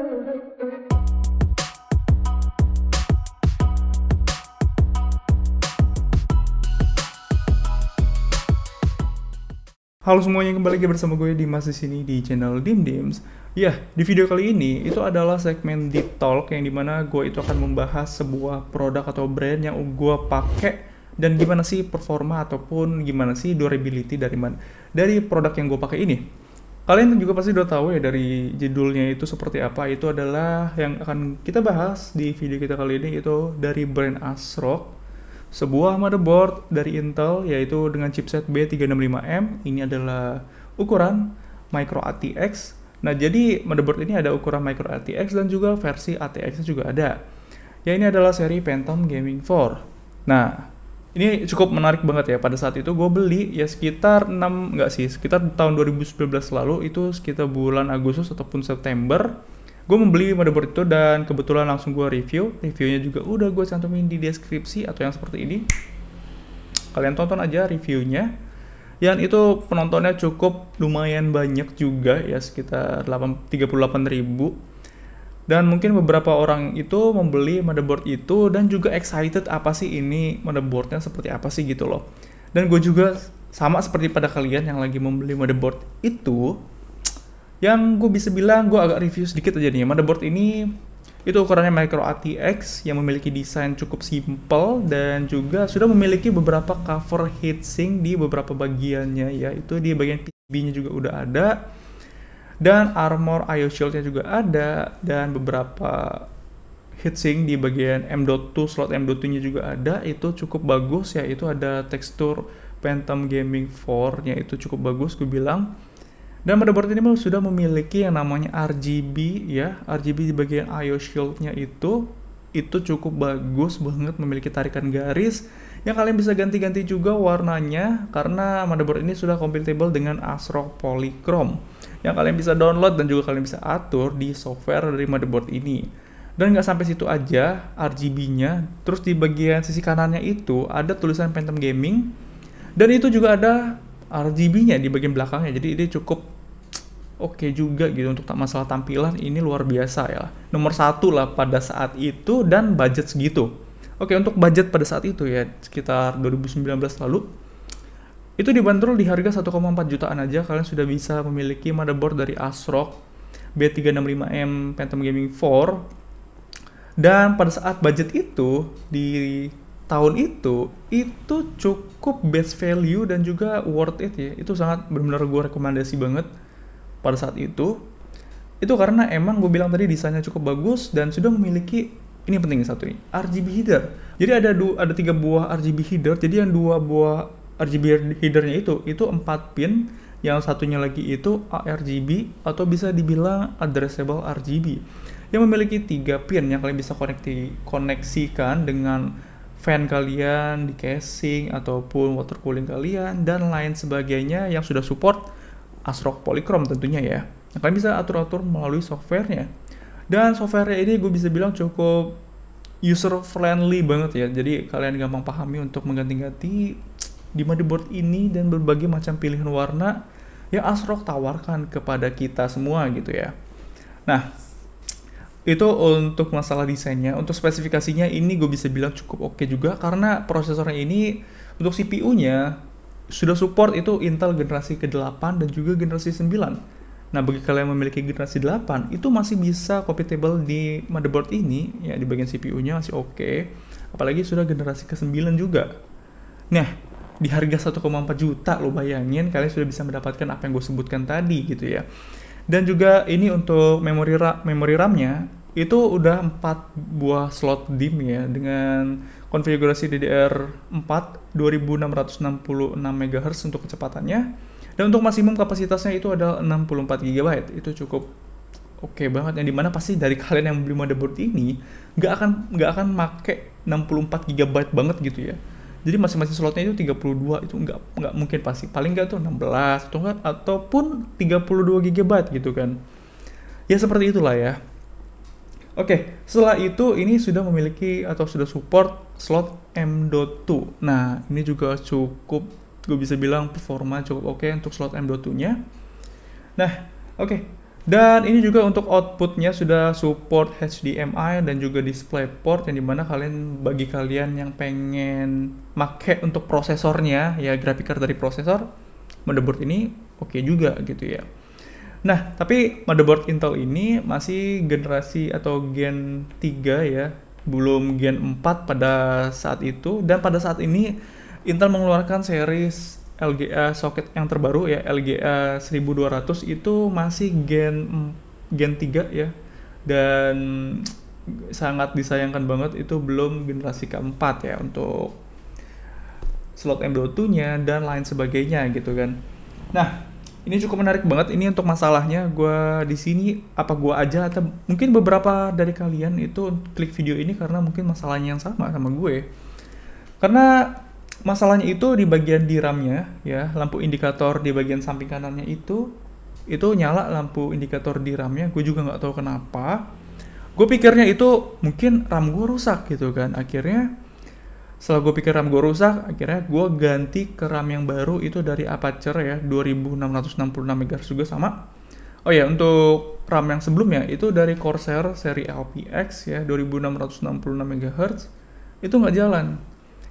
Halo semuanya, kembali lagi bersama gue Dimas di sini di channel Dimdims. Ya, di video kali ini itu adalah segmen Deep Talk yang dimana gue itu akan membahas sebuah produk atau brand yang gue pakai dan gimana sih performa ataupun gimana sih durability dari produk yang gue pakai ini. Kalian juga pasti udah tahu ya dari judulnya itu seperti apa. Itu adalah yang akan kita bahas di video kita kali ini, itu dari brand ASRock. Sebuah motherboard dari Intel yaitu dengan chipset B365M. Ini adalah ukuran Micro ATX. Nah, jadi motherboard ini ada ukuran Micro ATX dan juga versi ATX juga ada. Ya, ini adalah seri Phantom Gaming 4. Nah, ini cukup menarik banget ya. Pada saat itu gue beli ya sekitar sekitar tahun 2019 lalu, itu sekitar bulan Agustus ataupun September. Gue membeli motherboard itu dan kebetulan langsung gue reviewnya juga udah gue cantumin di deskripsi atau yang seperti ini. Kalian tonton aja reviewnya. Yang itu penontonnya cukup lumayan banyak juga ya, sekitar 38.000. Dan mungkin beberapa orang itu membeli motherboard itu dan juga excited apa sih ini motherboardnya seperti apa sih gitu loh. Dan gue juga sama seperti pada kalian yang lagi membeli motherboard itu. Yang gue bisa bilang, gue agak review sedikit aja nih. Motherboard ini itu ukurannya Micro ATX yang memiliki desain cukup simple dan juga sudah memiliki beberapa cover heatsink di beberapa bagiannya ya. Itu di bagian PCB-nya juga udah ada. Dan armor IO shield-nya juga ada, dan beberapa heatsink di bagian M.2, slot M.2-nya juga ada. Itu cukup bagus ya. Itu ada tekstur Phantom Gaming 4-nya, itu cukup bagus gue bilang. Dan motherboard ini sudah memiliki yang namanya RGB ya. RGB di bagian IO shield-nya itu cukup bagus banget, memiliki tarikan garis yang kalian bisa ganti-ganti juga warnanya karena motherboard ini sudah compatible dengan ASRock Polychrome yang kalian bisa download dan juga kalian bisa atur di software dari motherboard ini. Dan nggak sampai situ aja RGB-nya, terus di bagian sisi kanannya itu ada tulisan Phantom Gaming dan itu juga ada RGB-nya di bagian belakangnya. Jadi ini cukup oke juga gitu untuk masalah tampilan. Ini luar biasa ya, nomor satu lah pada saat itu dan budget segitu. Oke, untuk budget pada saat itu ya sekitar 2019 lalu itu dibanderol di harga 1,4 jutaan aja. Kalian sudah bisa memiliki motherboard dari ASRock B365M Phantom Gaming 4. Dan pada saat budget itu di tahun itu cukup best value dan juga worth it ya. Itu sangat benar-benar gue rekomendasi banget pada saat itu karena emang gue bilang tadi desainnya cukup bagus dan sudah memiliki, ini penting satu nih, RGB header. Jadi ada 3 buah RGB header. Jadi yang 2 buah RGB headernya itu 4 pin, yang satunya lagi itu ARGB atau bisa dibilang addressable RGB yang memiliki 3 pin yang kalian bisa koneksikan dengan fan kalian di casing ataupun water cooling kalian dan lain sebagainya yang sudah support ASRock Polychrome tentunya ya. Nah, kalian bisa atur-atur melalui softwarenya. Dan softwarenya ini gue bisa bilang cukup user friendly banget ya. Jadi kalian gampang pahami untuk mengganti-ganti di motherboard ini dan berbagai macam pilihan warna yang ASRock tawarkan kepada kita semua gitu ya. Nah, itu untuk masalah desainnya. Untuk spesifikasinya ini gue bisa bilang cukup oke juga karena prosesornya ini untuk CPU-nya sudah support itu Intel generasi ke-8 dan juga generasi 9. Nah, bagi kalian yang memiliki generasi 8 itu masih bisa compatible di motherboard ini ya, di bagian CPU-nya masih oke. Apalagi sudah generasi ke-9 juga. Nah, di harga 1,4 juta lo bayangin kalian sudah bisa mendapatkan apa yang gue sebutkan tadi gitu ya. Dan juga ini untuk memori RAM-nya itu udah 4 buah slot DIMM ya dengan konfigurasi DDR4 2666 MHz untuk kecepatannya. Dan untuk maksimum kapasitasnya itu adalah 64 GB. Itu cukup oke banget, yang dimana pasti dari kalian yang beli motherboard ini nggak akan make 64 GB banget gitu ya. Jadi masing-masing slotnya itu 32, itu nggak mungkin pasti. Paling nggak tuh 16 ataupun 32 GB gitu kan. Ya seperti itulah ya. Oke, setelah itu ini sudah memiliki atau sudah support slot M.2. Nah, ini juga cukup, gue bisa bilang performa cukup oke untuk slot M.2-nya. Nah, oke. Dan ini juga untuk outputnya sudah support HDMI dan juga DisplayPort, yang dimana bagi kalian yang pengen make untuk prosesornya ya, graphic card dari prosesor, motherboard ini oke juga gitu ya. Nah, tapi motherboard Intel ini masih generasi atau Gen 3 ya, belum Gen 4 pada saat itu. Dan pada saat ini Intel mengeluarkan series LGA socket yang terbaru ya, LGA 1200 itu masih Gen 3 ya. Dan sangat disayangkan banget itu belum generasi keempat ya untuk slot M.2-nya dan lain sebagainya gitu kan. Nah, ini cukup menarik banget. Ini untuk masalahnya gue di sini, apa gue aja atau mungkin beberapa dari kalian itu klik video ini karena mungkin masalahnya yang sama gue. Karena masalahnya itu di bagian DRAM-nya ya, lampu indikator di bagian samping kanannya itu nyala lampu indikator DRAM-nya. Gue juga nggak tahu kenapa. Gue pikirnya itu mungkin RAM gue rusak gitu kan. Akhirnya setelah gue pikir RAM gue rusak, akhirnya gue ganti ke RAM yang baru itu dari Aperture ya, 2666 MHz juga sama. Oh ya, untuk RAM yang sebelumnya itu dari Corsair seri LPX ya, 2666 MHz. Itu nggak jalan.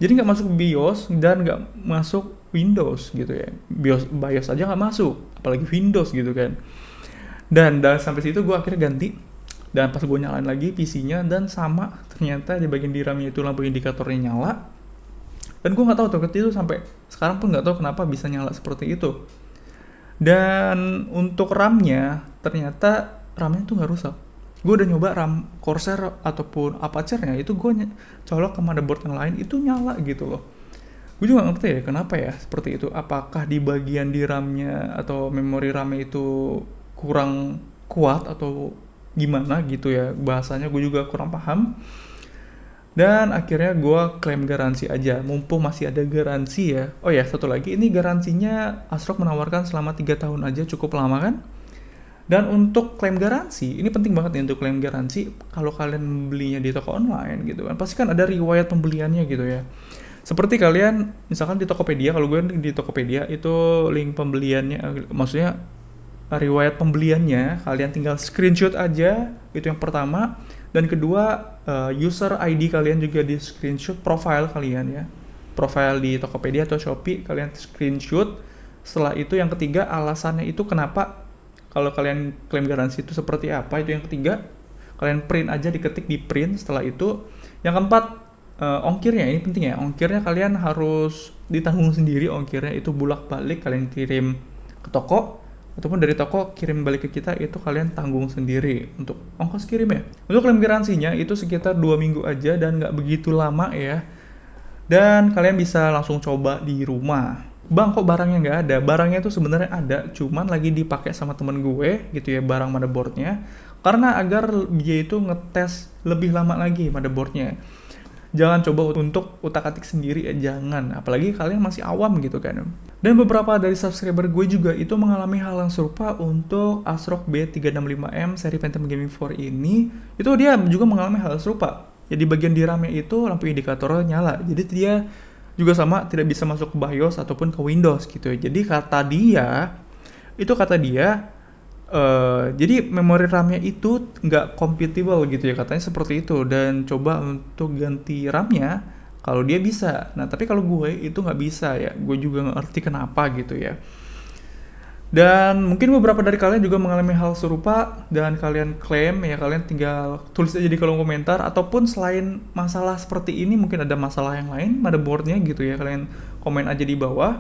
Jadi nggak masuk BIOS dan nggak masuk Windows gitu ya. BIOS aja nggak masuk, apalagi Windows gitu kan. Dan sampai situ gue akhirnya ganti. Dan pas gue nyalain lagi PC-nya, dan sama ternyata di bagian DRAM-nya itu lampu indikatornya nyala. Dan gue nggak tahu tuh, itu sampai sekarang pun nggak tahu kenapa bisa nyala seperti itu. Dan untuk RAM-nya, ternyata RAM-nya tuh nggak rusak. Gue udah nyoba RAM Corsair ataupun Aperture-nya, itu gue colok ke motherboard yang lain, itu nyala gitu loh. Gue juga nggak ngerti ya, kenapa ya seperti itu. Apakah di bagian DRAM-nya atau memori RAM-nya itu kurang kuat atau gimana gitu ya, bahasanya gue juga kurang paham. Dan akhirnya gue klaim garansi aja, mumpung masih ada garansi ya. Oh ya, satu lagi, ini garansinya ASRock menawarkan selama 3 tahun aja, cukup lama kan. Dan untuk klaim garansi, ini penting banget nih untuk klaim garansi. Kalau kalian belinya di toko online gitu kan, pasti kan ada riwayat pembeliannya gitu ya. Seperti kalian misalkan di Tokopedia, kalau gue di Tokopedia itu link pembeliannya, maksudnya riwayat pembeliannya, kalian tinggal screenshot aja, itu yang pertama. Dan kedua, user ID kalian juga di screenshot, profile kalian ya, profile di Tokopedia atau Shopee kalian screenshot. Setelah itu yang ketiga, alasannya itu kenapa kalau kalian klaim garansi itu seperti apa, itu yang ketiga. Kalian print aja, diketik di print. Setelah itu yang keempat, ongkirnya, ini penting ya, ongkirnya kalian harus ditanggung sendiri. Ongkirnya itu bolak-balik kalian kirim ke toko ataupun dari toko kirim balik ke kita, itu kalian tanggung sendiri untuk ongkos kirim ya. Untuk klaim garansinya itu sekitar 2 minggu aja dan nggak begitu lama ya. Dan kalian bisa langsung coba di rumah. Bang, kok barangnya nggak ada? Barangnya itu sebenarnya ada, cuman lagi dipakai sama temen gue gitu ya, barang motherboardnya. Karena agar dia itu ngetes lebih lama lagi motherboardnya. Jangan coba untuk utak-atik sendiri ya, jangan. Apalagi kalian masih awam gitu kan. Dan beberapa dari subscriber gue juga itu mengalami hal yang serupa untuk ASRock B365M seri Phantom Gaming 4 ini. Itu dia juga mengalami hal serupa. Ya, di bagian DRAM-nya itu lampu indikatornya nyala. Jadi dia juga sama, tidak bisa masuk ke BIOS ataupun ke Windows gitu ya. Jadi kata dia, jadi memori RAM-nya itu nggak compatible gitu ya, katanya seperti itu. Dan coba untuk ganti RAM-nya kalau dia bisa. Nah, tapi kalau gue itu nggak bisa ya. Gue juga nggak ngerti kenapa gitu ya. Dan mungkin beberapa dari kalian juga mengalami hal serupa dan kalian klaim ya, kalian tinggal tulis aja di kolom komentar. Ataupun selain masalah seperti ini, mungkin ada masalah yang lain motherboardnya gitu ya, kalian komen aja di bawah.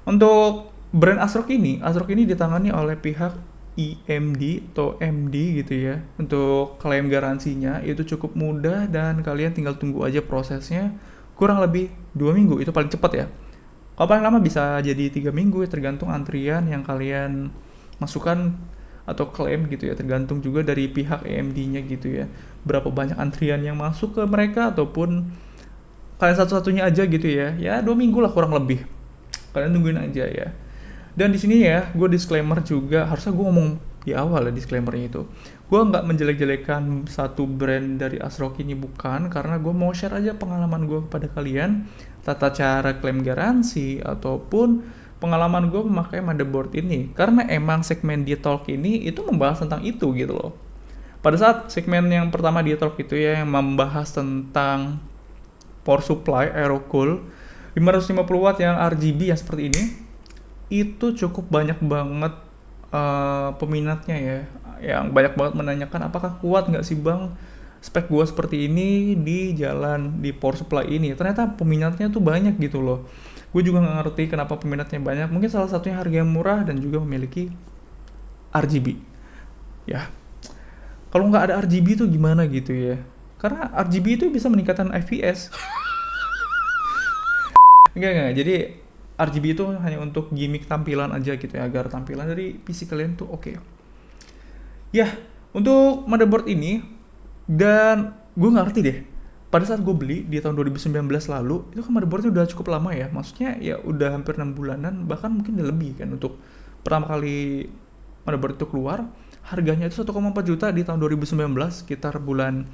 Untuk brand ASRock ini ditangani oleh pihak EMD atau MD gitu ya. Untuk klaim garansinya itu cukup mudah dan kalian tinggal tunggu aja prosesnya, kurang lebih 2 minggu, itu paling cepat ya. Kalau paling lama bisa jadi 3 minggu, tergantung antrian yang kalian masukkan atau klaim gitu ya, tergantung juga dari pihak EMD-nya gitu ya, berapa banyak antrian yang masuk ke mereka, ataupun kalian satu-satunya aja gitu ya. Ya 2 minggu lah kurang lebih, kalian tungguin aja ya. Dan di sini ya, gue disclaimer juga, harusnya gue ngomong di awal ya disclaimernya itu. Gue nggak menjelek-jelekan satu brand dari ASRock ini, bukan, karena gue mau share aja pengalaman gue kepada kalian, tata cara klaim garansi ataupun pengalaman gue memakai motherboard ini, karena emang segmen di Talk ini itu membahas tentang itu gitu loh. Pada saat segmen yang pertama di Talk itu ya, yang membahas tentang power supply aerocool 550 watt yang RGB yang seperti ini, itu cukup banyak banget peminatnya ya, yang banyak banget menanyakan apakah kuat nggak sih bang spek gua seperti ini di jalan di power supply ini. Ternyata peminatnya tuh banyak gitu loh. Gue juga nggak ngerti kenapa peminatnya banyak. Mungkin salah satunya harga yang murah dan juga memiliki RGB. Ya, kalau nggak ada RGB itu gimana gitu ya? Karena RGB itu bisa meningkatkan FPS. Enggak. Jadi RGB itu hanya untuk gimmick tampilan aja gitu ya, agar tampilan dari PC kalian tuh oke. Ya, untuk motherboard ini, dan gue nggak ngerti deh, pada saat gue beli di tahun 2019 lalu, itu kan motherboardnya udah cukup lama ya, maksudnya ya udah hampir 6 bulanan, bahkan mungkin udah lebih kan, untuk pertama kali motherboard itu keluar, harganya itu 1,4 juta di tahun 2019, sekitar bulan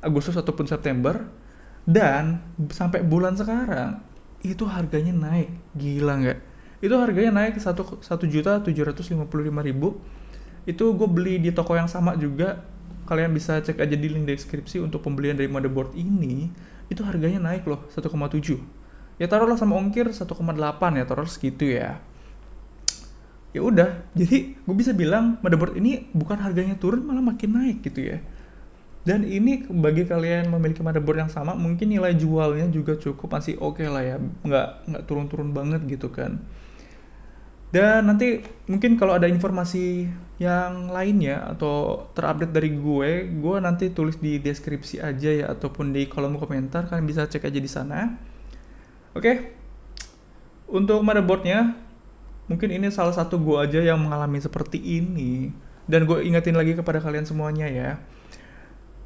Agustus ataupun September, dan sampai bulan sekarang, itu harganya naik, gila nggak? Itu harganya naik ke 1.755.000. Itu gue beli di toko yang sama juga. Kalian bisa cek aja di link deskripsi untuk pembelian dari motherboard ini. Itu harganya naik loh, 1,7. Ya taruhlah sama ongkir 1,8 ya, taruh segitu ya. Ya udah, jadi gue bisa bilang motherboard ini bukan harganya turun, malah makin naik gitu ya. Dan ini bagi kalian memiliki motherboard yang sama, mungkin nilai jualnya juga cukup masih oke lah ya, nggak turun-turun banget gitu kan. Dan nanti mungkin kalau ada informasi yang lainnya atau terupdate dari gue nanti tulis di deskripsi aja ya, ataupun di kolom komentar, kalian bisa cek aja di sana. Oke. Untuk motherboardnya, mungkin ini salah satu gue aja yang mengalami seperti ini. Dan gue ingetin lagi kepada kalian semuanya ya.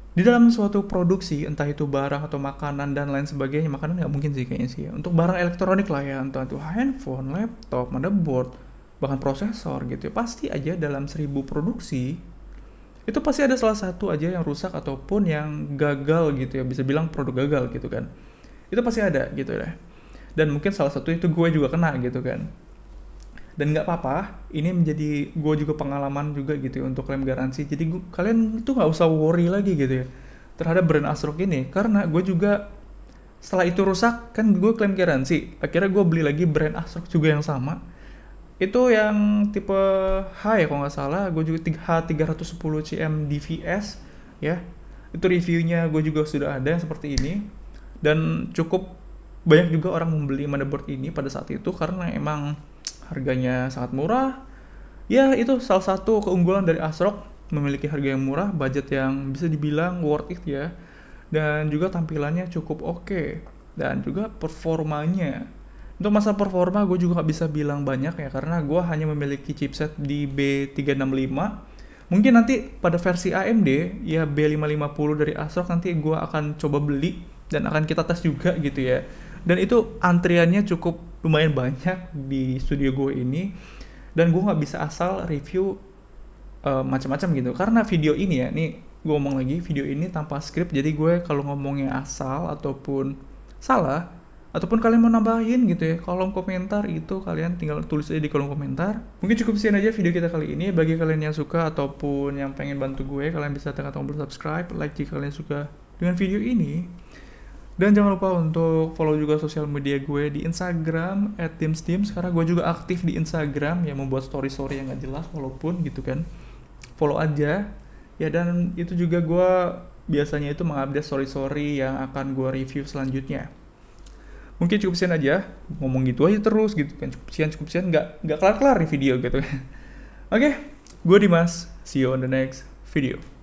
Di dalam suatu produksi, entah itu barang atau makanan dan lain sebagainya, makanan nggak mungkin sih kayaknya sih ya. Untuk barang elektronik lah ya, entah itu handphone, laptop, motherboard, bahkan prosesor gitu ya, pasti aja dalam 1000 produksi, itu pasti ada salah satu aja yang rusak ataupun yang gagal gitu ya, bisa bilang produk gagal gitu kan. Itu pasti ada gitu ya. Dan mungkin salah satu itu gue juga kena gitu kan. Dan nggak apa-apa, ini menjadi gue juga pengalaman juga gitu ya untuk klaim garansi. Jadi kalian itu nggak usah worry lagi gitu ya terhadap brand ASRock ini, karena gue juga setelah itu rusak kan gue klaim garansi. Akhirnya gue beli lagi brand ASRock juga yang sama. Itu yang tipe H ya kalau nggak salah, gue juga H310 DVS ya. Itu reviewnya gue juga sudah ada yang seperti ini. Dan cukup banyak juga orang membeli motherboard ini pada saat itu karena emang harganya sangat murah. Ya, itu salah satu keunggulan dari ASRock, memiliki harga yang murah, budget yang bisa dibilang worth it ya. Dan juga tampilannya cukup oke. Dan juga performanya. Untuk masa performa gue juga gak bisa bilang banyak ya, karena gue hanya memiliki chipset di B365. Mungkin nanti pada versi AMD, ya B550 dari ASRock nanti gue akan coba beli dan akan kita tes juga gitu ya. Dan itu antriannya cukup lumayan banyak di studio gue ini, dan gue nggak bisa asal review macam-macam gitu, karena video ini ya, nih gue ngomong lagi, video ini tanpa skrip, jadi gue kalau ngomongnya asal ataupun salah, ataupun kalian mau nambahin gitu ya, kolom komentar itu kalian tinggal tulis aja di kolom komentar. Mungkin cukup sekian aja video kita kali ini. Bagi kalian yang suka ataupun yang pengen bantu gue, kalian bisa tekan tombol subscribe, like jika kalian suka dengan video ini. Dan jangan lupa untuk follow juga sosial media gue di Instagram @dimsdims, karena gue juga aktif di Instagram yang membuat story-story yang gak jelas walaupun gitu kan. Follow aja ya, dan itu juga gue biasanya itu mengupdate story-story yang akan gue review selanjutnya. Mungkin cukup sekian aja, ngomong gitu aja terus gitu kan, cukup sekian, nggak kelar-kelar nih video gitu. Oke, gue Dimas, see you on the next video.